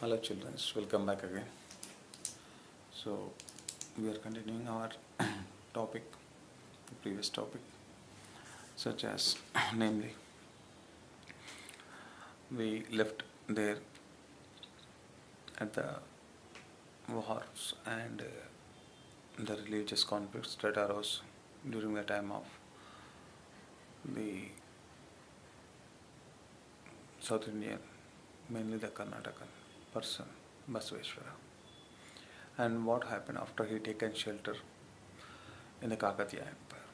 Hello children, welcome back again. So we are continuing our topic, the previous topic, such as namely we left there at the wars and the religious conflicts that arose during the time of the South Indian, mainly the Karnataka person, Basaveshwara. And what happened after he taken shelter in the Kakatiya Empire?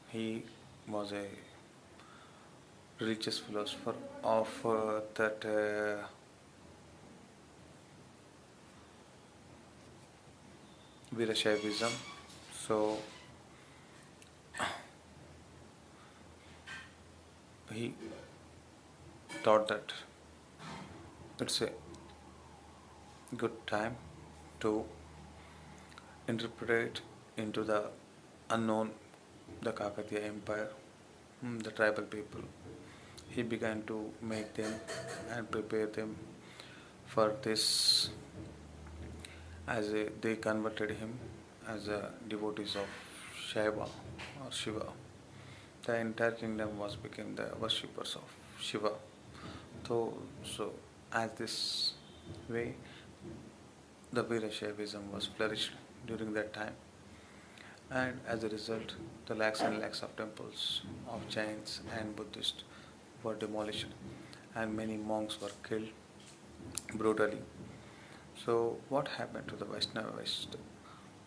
He was a religious philosopher of that Veerashaivism. So he thought that it's a good time to interpret into the unknown, the Kakatiya Empire, the tribal people. He began to make them and prepare them for this they converted him as a devotees of Shiva or Shiva. The entire kingdom was became the worshippers of Shiva. So as this way the Veerashaivism was flourished during that time, and as a result the lakhs and lakhs of temples of Jains and Buddhists were demolished and many monks were killed brutally. So what happened to the Vaishnavist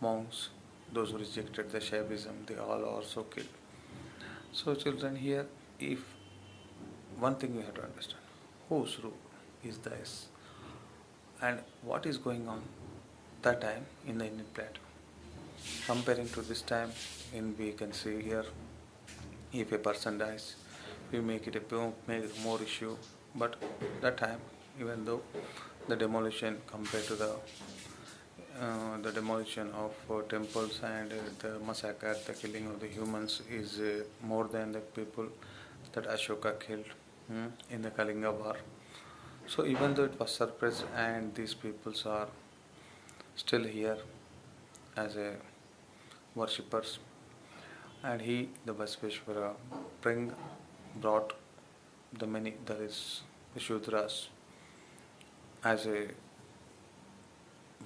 monks? Those who rejected the Shaivism, they all also killed. So children, here if one thing we have to understand, whose rule is this and what is going on that time in the Indian plateau. Comparing to this time, we can see here, if a person dies, we make it more issue. But that time, even though the demolition compared to the demolition of temples and the massacre, the killing of the humans is more than the people that Ashoka killed in the Kalinga war. So even though it was suppressed and these peoples are still here as a worshippers, and he, the Basaveshwara, brought the many, that is the Shudras, as a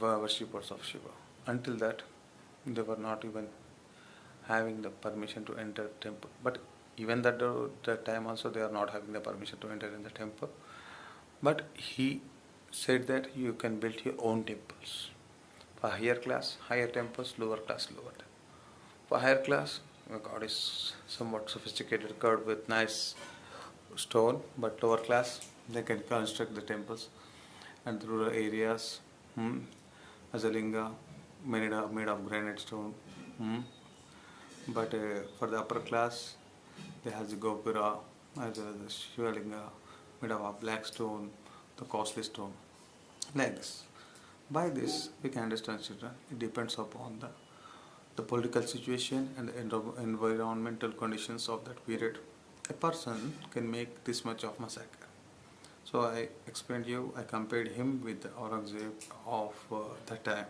worshippers of Shiva. Until that, they were not even having the permission to enter temple. But even that time also, they are not having the permission to enter in the temple. But he said that you can build your own temples. For higher class, higher temples, lower class, lower temples. For higher class, God is somewhat sophisticated, curved with nice stone, but lower class, they can construct the temples and the rural areas as a linga made of granite stone. But for the upper class, they have the gopura as well as the shivalinga made of black stone, the costly stone, like this. By this, we can understand, children, it depends upon the political situation and the environmental conditions of that period. A person can make this much of massacre. So I explained you, I compared him with the Aurangzeb of that time.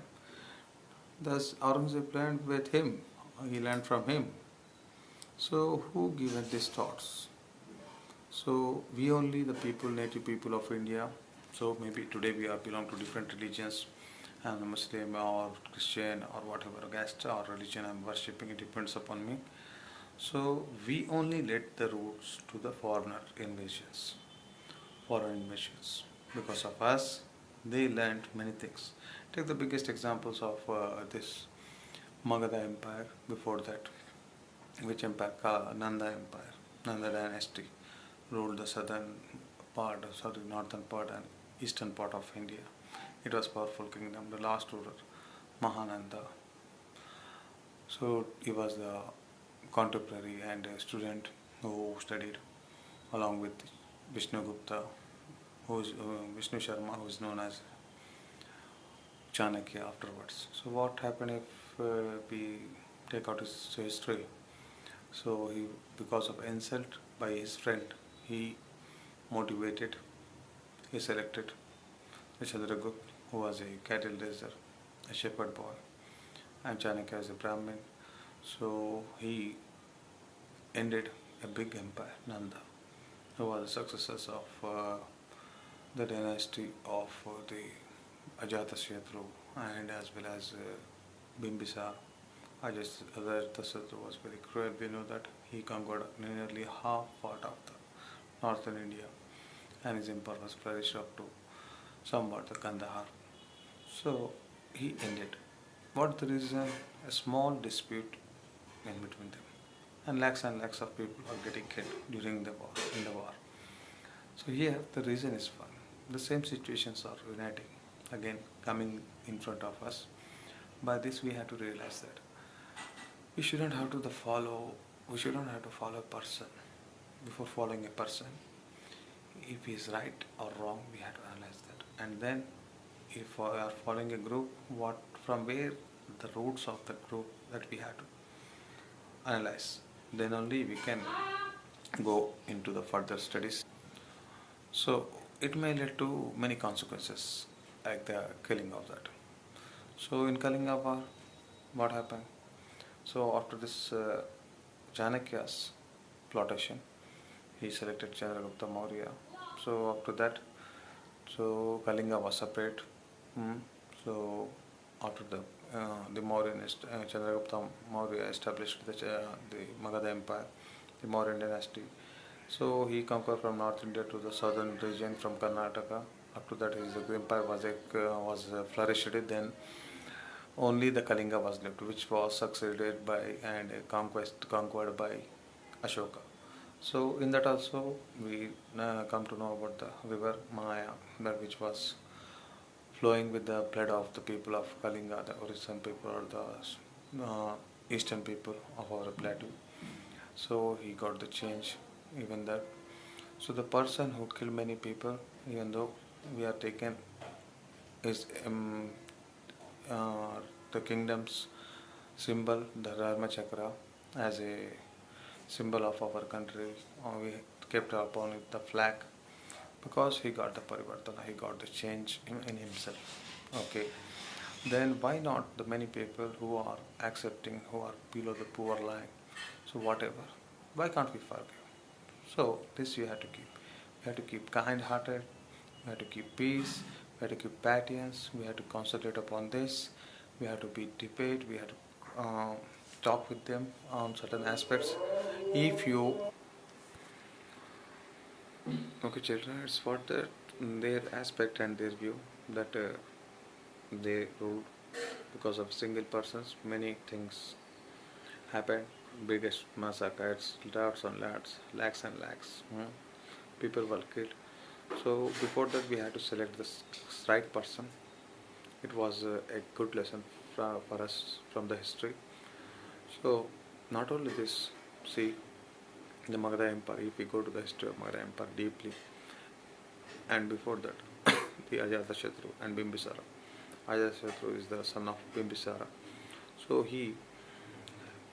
Thus Aurangzeb learned with him, he learned from him. So who given these thoughts? So we only the people, native people of India. So maybe today we are belong to different religions. I'm a Muslim or Christian or whatever caste or religion I'm worshipping, it depends upon me. So we only let the roots to the foreign invasions. Because of us, they learned many things. Take the biggest examples of this Magadha Empire before that. Which empire? Nanda Empire, Nanda dynasty ruled the northern part and eastern part of India. It was powerful kingdom. The last ruler, Mahananda. So he was the contemporary and a student who studied along with Vishnu Gupta, Vishnu Sharma, who is known as Chanakya afterwards. So what happened if we take out his history? So he, because of insult by his friend, he motivated, he selected Chandragupta, who was a cattle raiser, a shepherd boy, and Chanakya as a Brahmin. So he ended a big empire, Nanda, who was the successors of the dynasty of the Ajatashatru and as well as Bimbisar. Ajatashatru was very cruel. We know that he conquered nearly half part of the northern India, and his empire was flourished up to somewhat the Kandahar. So he ended. What the reason? A small dispute in between them, and lakhs of people are getting killed during the war. In the war. So here the reason is one. The same situations are uniting again, coming in front of us. By this we have to realize that we shouldn't have to follow. We shouldn't have to follow a person before following a person. If he is right or wrong, we have to analyze that. And then, if we are following a group, from where the roots of the group that we have to analyze. Then only we can go into the further studies. So it may lead to many consequences, like the killing of that. So in Kalinga War, what happened? So after this Chanakya's plotation, he selected Chandragupta Maurya. So after that, so Kalinga was separate. So after the Mauryan Chandragupta Maurya established the Magadha Empire, the Mauryan dynasty. So he conquered from North India to the southern region from Karnataka. After that, his empire was flourished. Then only the Kalinga was left, which was succeeded by and conquered by Ashoka. So in that also we come to know about the river Maya, that which was flowing with the blood of the people of Kalinga, the Orissa people or the eastern people of our plateau. So he got the change even that. So the person who killed many people, even though we are taken, is the kingdom's symbol, the Dharma Chakra, as a symbol of our country. We kept upon it the flag, because he got the parivartana, he got the change in himself. Okay, then why not the many people who are accepting, who are below the poor line? So whatever, why can't we forgive? So this you have to keep. We have to keep kind-hearted. We have to keep peace. We have to keep patience. We have to concentrate upon this. We have to be debate. We have to talk with them on certain aspects. If you okay, children, it's for their aspect and their view that they ruled because of single persons. Many things happened. Biggest massacres, lots and lots, lakhs and lakhs. People were killed. So before that, we had to select the right person. It was a good lesson for us from the history. So not only this, see the Magadha Empire. If we go to the history of Magadha Empire deeply, and before that, the Ajatashatru and Bimbisara. Ajatashatru is the son of Bimbisara. So he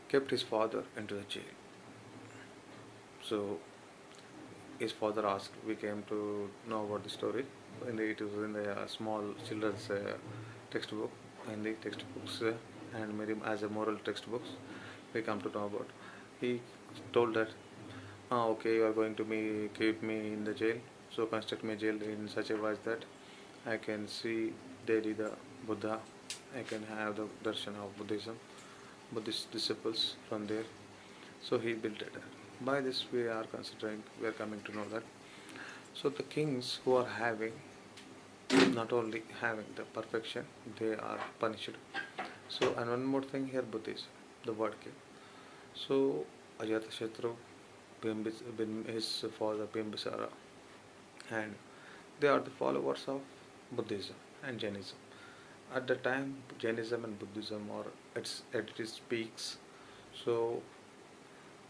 kept his father into the jail. So his father asked, we came to know about the story, and it was in the small children's textbook, in the textbooks, and made him as a moral textbooks, we come to know about. He told that, okay, you are going to keep me in the jail, so construct me a jail in such a way that I can see daily the Buddha, I can have the darshan of Buddhist disciples from there. So he built it. By this we are coming to know that. So the kings who are not only having the perfection, they are punished. So, and one more thing here, Buddhism, the word king. So Ajatashatru, his father Bimbisara, and they are the followers of Buddhism and Jainism. At the time, Jainism and Buddhism are at its peaks. So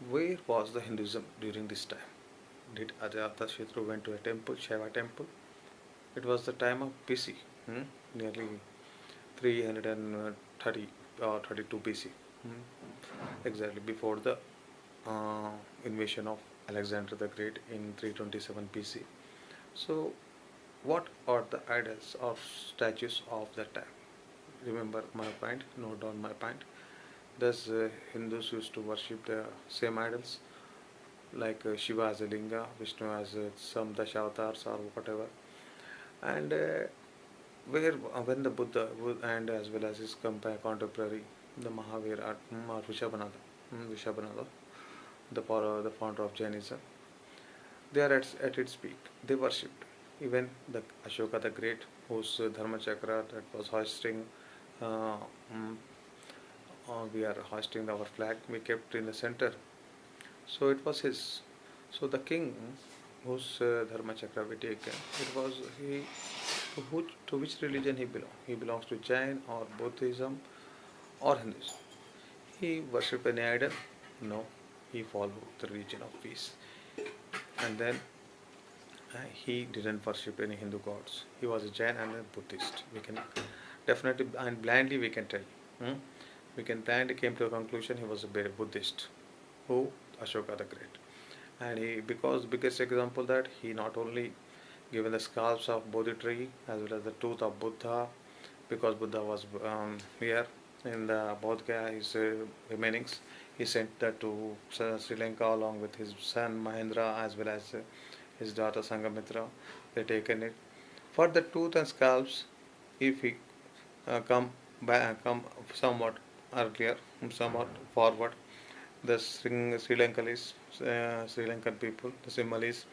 where was the Hinduism during this time? Did Ajatashatru went to a temple, Shiva temple? It was the time of BC, nearly 330 or 32 BC, exactly before the invasion of Alexander the Great in 327 BC. So what are the idols or statues of that time? Remember my point, note down my point. Thus, Hindus used to worship the same idols, like Shiva as a linga, Vishnu as some dashavatars or whatever. And where when the Buddha and as well as his contemporary, the Mahavira or Vishabhanada, the founder of Jainism, they are at its peak. They worshipped. Even the Ashoka the Great, whose Dharma Chakra that was hoisting, uh, mm, we are hoisting our flag, we kept in the center. So it was his. So the king, whose Dharma Chakra we taken, it was he. To which religion he belongs? He belongs to Jain or Buddhism or Hinduism. He worshipped any idol? No. He followed the religion of peace. And then he didn't worship any Hindu gods. He was a Jain and a Buddhist. We can definitely and blindly we can tell. We can blindly came to a conclusion he was a Buddhist. Who? Ashoka the Great. And he, because biggest example that he not only given the scalps of Bodhi tree as well as the tooth of Buddha, because Buddha was here in the Bodh Gaya, his remainings. He sent that to Sri Lanka along with his son Mahendra as well as his daughter Sangamitra. They taken it for the tooth and scalps. If he come somewhat earlier, somewhat forward, the Sri Lankalis, Sri Lankan people, the Simalis,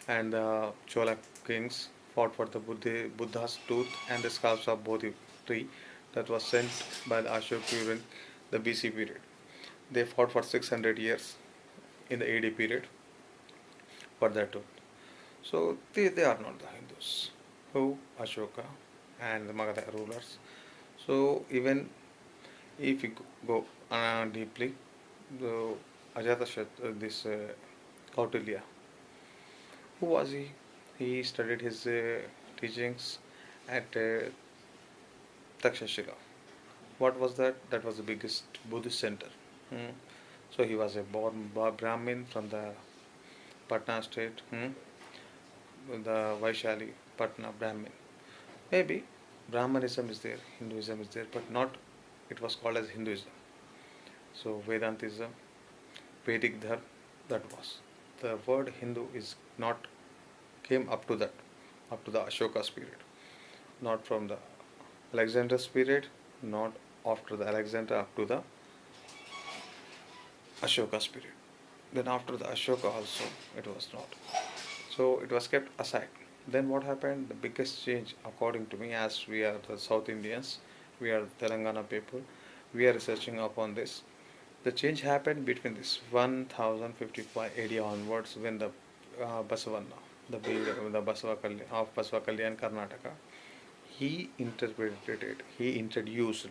and the Chola kings fought for the Buddha's tooth and the scalps of Bodhi tree that was sent by the Ashoka during the BC period. They fought for 600 years in the AD period for that tooth. So they are not the Hindus. Who? Ashoka and the Magadha rulers. So even if you go deeply, the this Kautilya, who was he? He studied his teachings at Takshashila. What was that? That was the biggest Buddhist center. So he was a born Brahmin from the Patna state, the Vaishali Patna Brahmin. Maybe Brahmanism is there, Hinduism is there, but not, it was called as Hinduism. So Vedantism, Vedic Dharma, that was. The word Hindu is not came up to that, up to the Ashoka's period. Not from the Alexander's period, not after the Alexander up to the Ashoka's period. Then after the Ashoka also it was not. So it was kept aside. Then what happened? The biggest change according to me, as we are the South Indians, we are the Telangana people, we are researching upon this. The change happened between this 1055 AD onwards when the Basavanna, the Basava of Basava Kalyan Karnataka, he interpreted, he introduced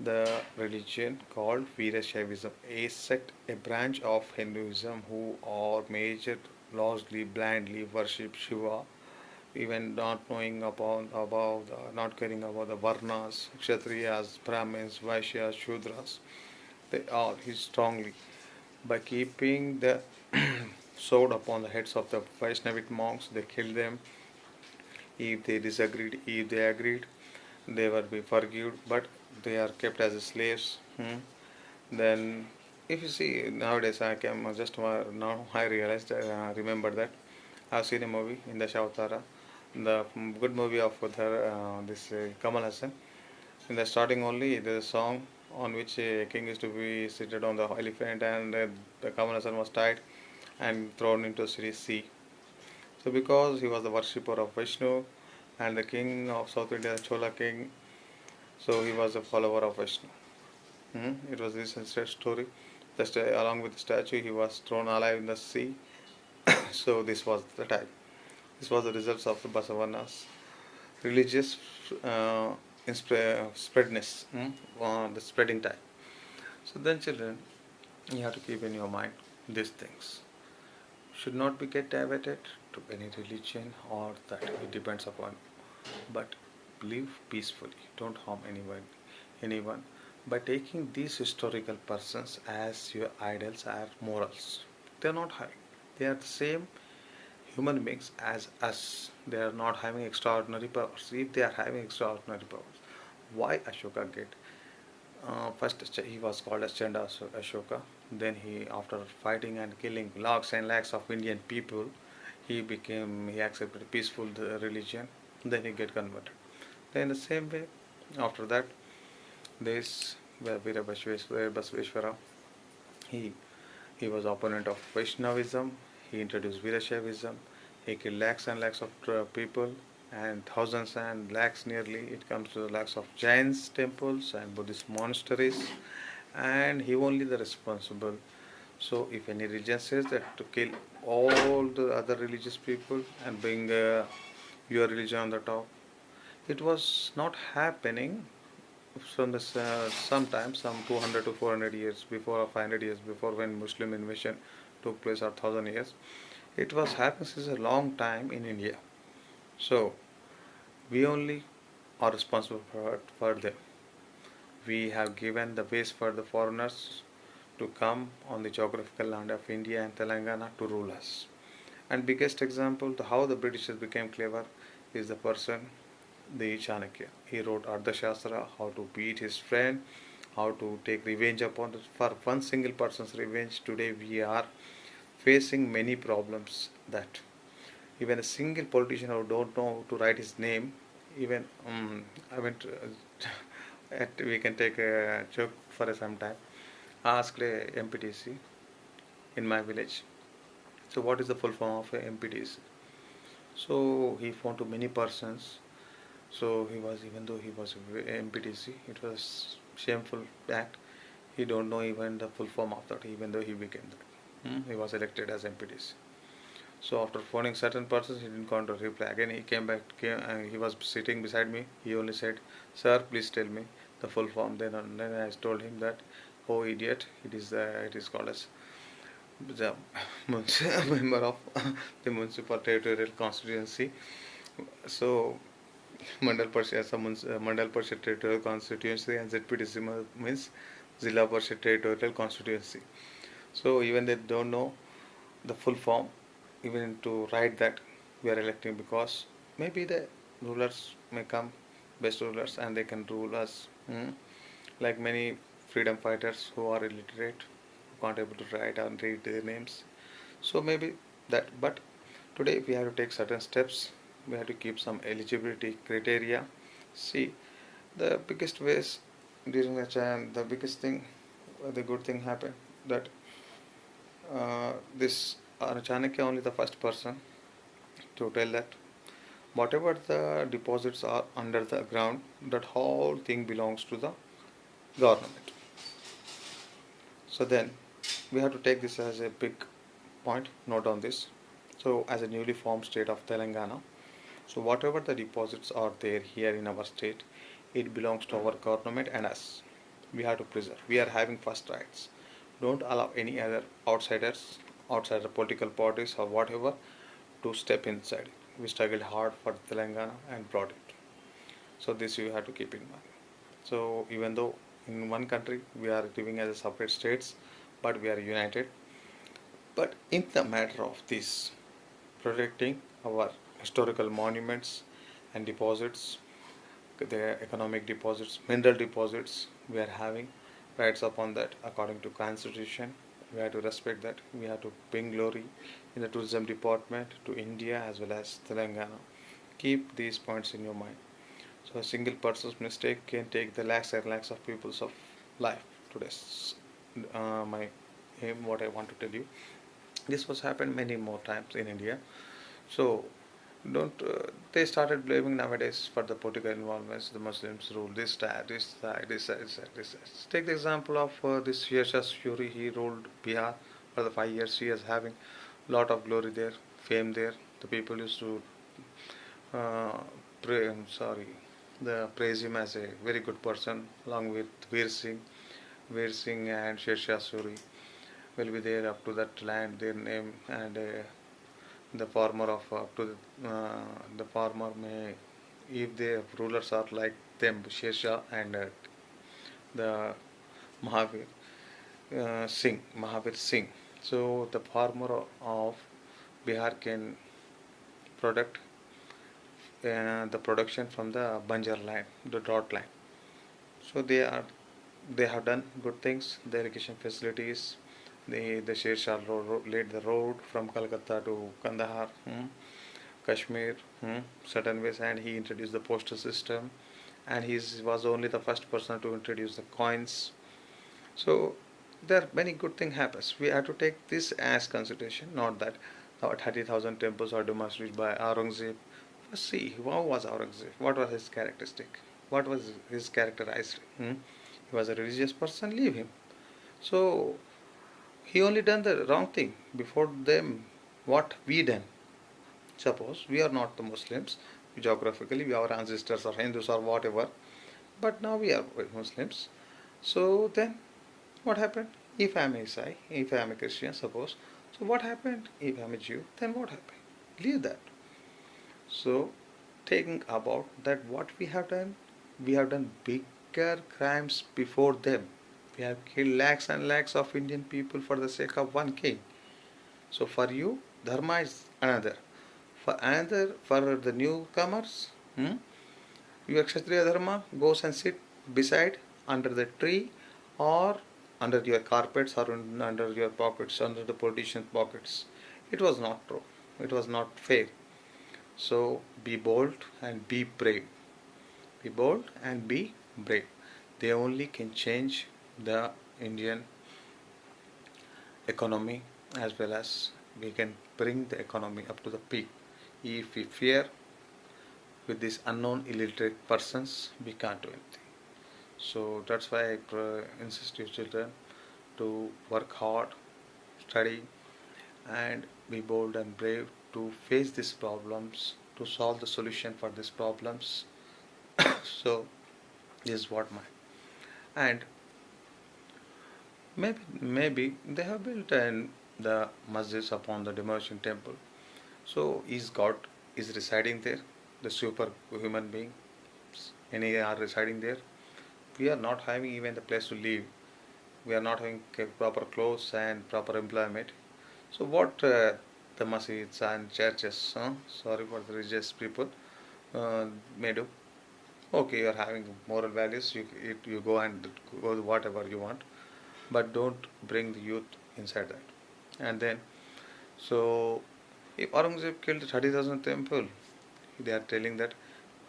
the religion called Veerashaivism, a sect, a branch of Hinduism who are major, largely blindly worship Shiva, even not knowing not caring about the Varnas, Kshatriyas, Brahmins, Vaishyas, Shudras. They all, he strongly, by keeping the sword upon the heads of the Vaishnavite monks, they killed them. If they disagreed, if they agreed, they were be forgiven, but they are kept as slaves. Then, if you see nowadays, I can just now I realized, remember that I've seen a movie in the Shautara, the good movie of this Kamal Hassan. In the starting only, there is a song on which a king is to be seated on the elephant, and the Kamal Hassan was tied and thrown into the sea. So because he was the worshipper of Vishnu and the king of South India, the Chola king, so he was a follower of Vishnu. It was this story. Along with the statue, he was thrown alive in the sea. So this was the time. This was the results of the Basavana's religious spreadness, the spreading time. So then, children, you have to keep in your mind these things. Should not be get diverted to any religion or that it depends upon, but live peacefully. Don't harm anyone. By taking these historical persons as your idols are morals. They are not high. They are the same human beings as us, they are not having extraordinary powers. If they are having extraordinary powers, why Ashoka get? First, he was called as Chanda Ashoka. Then he, after fighting and killing lakhs and lakhs of Indian people, he accepted peaceful religion. Then he get converted. Then in the same way, after that, this Virabhasveshwara, he he was opponent of Vaishnavism. He introduced Virashaivism. He killed lakhs and lakhs of people, and thousands and lakhs, nearly it comes to the lakhs of Jains temples and Buddhist monasteries, and he only the responsible. So if any religion says that to kill all the other religious people and bring your religion on the top, it was not happening from the sometimes some 200 to 400 years before or 500 years before, when Muslim invasion took place, or 1000 years. It was happening since a long time in India. So we only are responsible for them. We have given the ways for the foreigners to come on the geographical land of India and Telangana to rule us. And biggest example to how the Britishers became clever is the person, the Chanakya. He wrote Ardhashastra, how to beat his friend, how to take revenge upon it. For one single person's revenge, today we are facing many problems, that even a single politician who don't know to write his name, even I went we can take a joke for some time. Asked a MPTC in my village, so what is the full form of a MPTC? So he found to many persons. So he was, even though he was MPTC, it was shameful act. He don't know even the full form of that, even though he became that. He was elected as MPTC. So after phoning certain persons, he didn't want to reply. Again he came back, he was sitting beside me. He only said, "Sir, please tell me the full form." Then I told him that, "Oh idiot, it is called as the member of the municipal territorial constituency." So Mandal Parishad territorial constituency, and ZPTC means Zilla Parishad territorial constituency. So even they don't know the full form, even to write that we are electing, because maybe the rulers may come, best rulers, and they can rule us, like many freedom fighters who are illiterate, who can't able to write and read their names. So maybe that, but today we have to take certain steps. We have to keep some eligibility criteria. See, the biggest ways during the time, the biggest thing, the good thing happened, that this Chanakya only the first person to tell that whatever the deposits are under the ground, that whole thing belongs to the government. So then we have to take this as a big point, note on this. So as a newly formed state of Telangana, so whatever the deposits are there here in our state, it belongs to our government and us. We have to preserve. We are having first rights. Don't allow any other outsiders, outside the political parties or whatever, to step inside. We struggled hard for Telangana and brought it. So this you have to keep in mind. So even though in one country we are living as a separate states, but we are united. But in the matter of this, protecting our historical monuments and deposits, the economic deposits, mineral deposits, we are having rights upon that according to constitution. We have to respect that. We have to bring glory in the tourism department to India as well as Telangana. Keep these points in your mind. So a single person's mistake can take the lakhs and lakhs of people's of life. Today's my aim, what I want to tell you. This was happened many more times in India. So don't they started blaming nowadays for the political involvements. The Muslims rule this side, this side, this side, this side, this side. Take the example of this Yashas Shuri. He ruled Bihar for the 5 years. He is having lot of glory there, fame there. The people used to praise him as a very good person, along with Veer Singh and Sher Suri will be there up to that land, their name, and the farmer of up to the farmer may, if the rulers are like them, Sher and the Mahavir Singh. So the farmer of Bihar can product the production from the Banjar land, the drought land. So they have done good things. The irrigation facilities, the Sher Shah road laid the road from Calcutta to Kandahar, Kashmir, certain ways, and he introduced the postal system, and he was only the first person to introduce the coins. So there are many good things happens. We have to take this as consideration, not that 30,000 temples are demolished by Aurangzeb. First see, how was Aurangzeb? What was his characteristic? What was his characterized? He was a religious person, leave him. So he only done the wrong thing. Before them, what we done? Suppose we are not the Muslims, geographically, our ancestors are Hindus or whatever, but now we are Muslims. So then, what happened? If I am a Isai, if I am a Christian, suppose, so what happened? If I am a Jew, then what happened? Leave that. So, thinking about that, what we have done bigger crimes before them. We have killed lakhs and lakhs of Indian people for the sake of one king. So for you, dharma is another. For the newcomers, your Kshatriya dharma goes and sit beside under the tree or under your carpets or under your pockets, under the politician's pockets. It was not true. It was not fair. So be bold and be brave. Be bold and be brave. They only can change the Indian economy, as well as we can bring the economy up to the peak. If we fear with these unknown illiterate persons, we can't do anything. So that's why I insist you children to work hard, study, and be bold and brave to face these problems, to solve the solution for these problems. So this is what my, and maybe they have built the masjids upon the demolition temple. So is God is residing there? The super human beings, any are residing there? We are not having even the place to live. We are not having proper clothes and proper employment. So what the masjids and churches, sorry for the religious people, may do? Okay, you are having moral values. You go and go whatever you want, but don't bring the youth inside that. And then, so if Aurangzeb killed 30,000 temple, they are telling that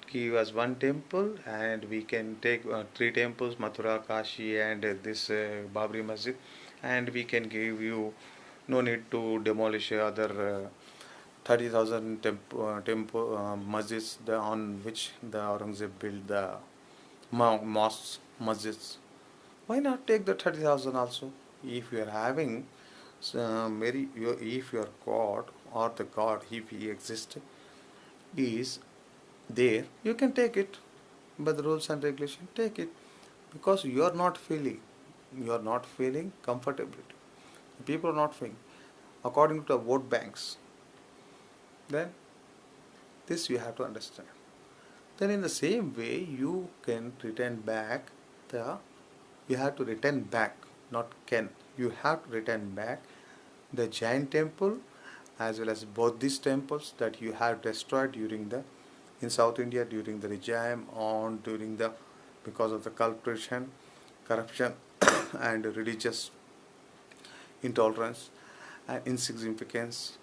he was one temple and we can take 3 temples, Mathura, Kashi and this Babri Masjid, and we can give you no need to demolish other 30,000 temple masjids on which the Aurangzeb built the mosques, masjids. Why not take the 30,000 also? If you are having if your God or the God, if he exists, is there, you can take it by the rules and regulation. Take it because you are not feeling comfortability. People are not feeling according to the vote banks. Then this you have to understand. Then in the same way you can return back you have to return back, not can. You have to return back the Jain temple as well as both these temples that you have destroyed in South India during the regime because of the corruption and religious intolerance and insignificance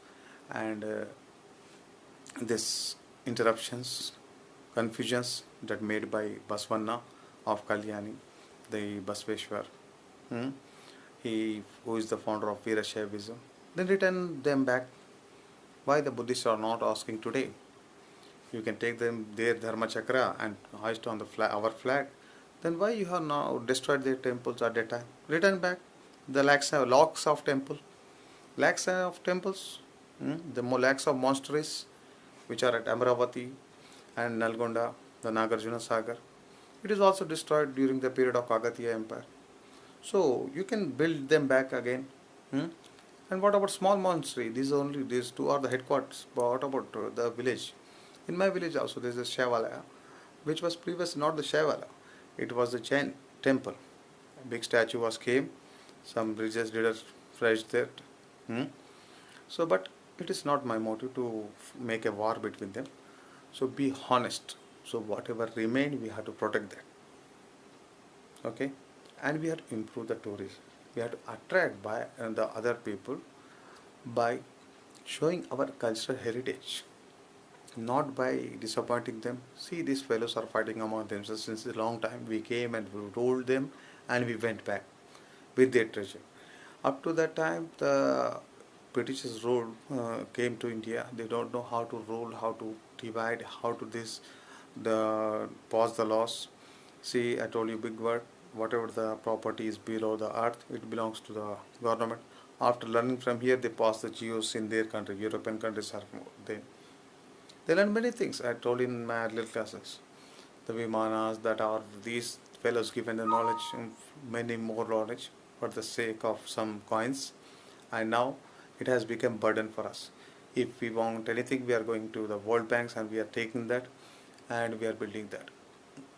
and this interruptions, confusions that made by Baswanna of Kalyani, the Basveshwar, he who is the founder of Veerashaivism. Then return them back. Why the Buddhists are not asking today? You can take them their Dharma Chakra and hoist on our flag. Then why you have now destroyed their temples at that time? Return back the lakhs of temples, the lakhs of monasteries which are at Amravati and Nalgonda, the Nagarjuna Sagar. It is also destroyed during the period of Kakatiya Empire. So you can build them back again. And what about small monastery? These two are the headquarters. But what about the village? In my village also there is a Shaivalaya, which was previously not the Shaivalaya. It was the Jain temple. A big statue came. Some religious leaders flashed that. So, but it is not my motive to make a war between them. So be honest. So whatever remain, we have to protect that. Okay, and we have to improve the tourism. We have to attract by the other people by showing our cultural heritage, not by disappointing them. See, these fellows are fighting among themselves since a long time. We came and we rolled them, and we went back with their treasure. Up to that time, the Britishers rule came to India. They don't know how to rule, how to divide, how to this, the pass the laws. See, I told you big word. Whatever the property is below the earth, it belongs to the government. After learning from here, they pass the geos in their country. European countries are more. They learn many things. I told in my little classes. The Vimanas that are these fellows given the knowledge, many more knowledge for the sake of some coins, and now it has become burden for us. If we want anything, we are going to the world banks and we are taking that and we are building that.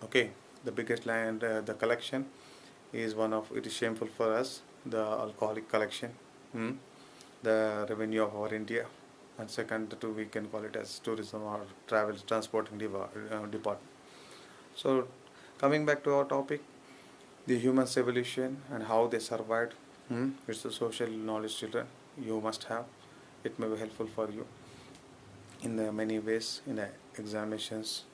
Okay, the biggest land, the collection is one of it is shameful for us. The alcoholic collection, the revenue of our India, and second, two we can call it as tourism or travel transporting department. So, coming back to our topic, the human's evolution and how they survived. It's the social knowledge, children. You must have. It may be helpful for you in the many ways in the examinations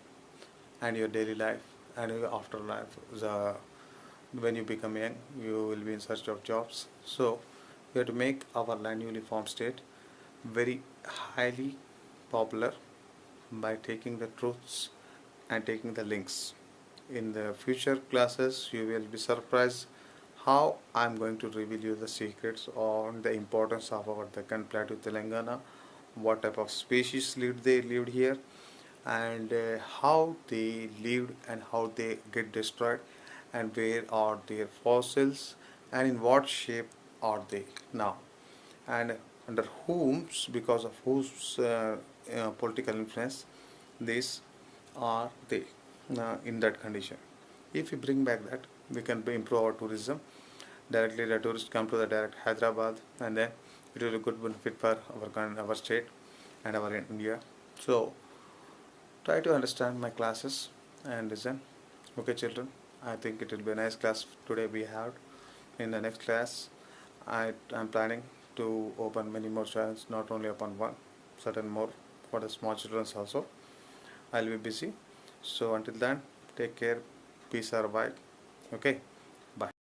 and your daily life and your afterlife. When you become young, you will be in search of jobs. So, we have to make our land uniform state very highly popular by taking the truths and taking the links. In the future classes, you will be surprised how I am going to reveal you the secrets on the importance of our Deccan Plateau, Telangana, what type of species they lived here, and how they lived and how they get destroyed, and where are their fossils, and in what shape are they now, and under whom's, because of whose political influence these are they in that condition. If we bring back that, we can improve our tourism. Directly the tourists come to the direct Hyderabad, and then it will be a good benefit for our state and our India. So try to understand my classes and listen. Okay, children, I think it will be a nice class today we have. In the next class, I am planning to open many more channels, not only upon one, certain more for the small children also. I'll be busy. So until then, take care, peace, survive. Okay, bye.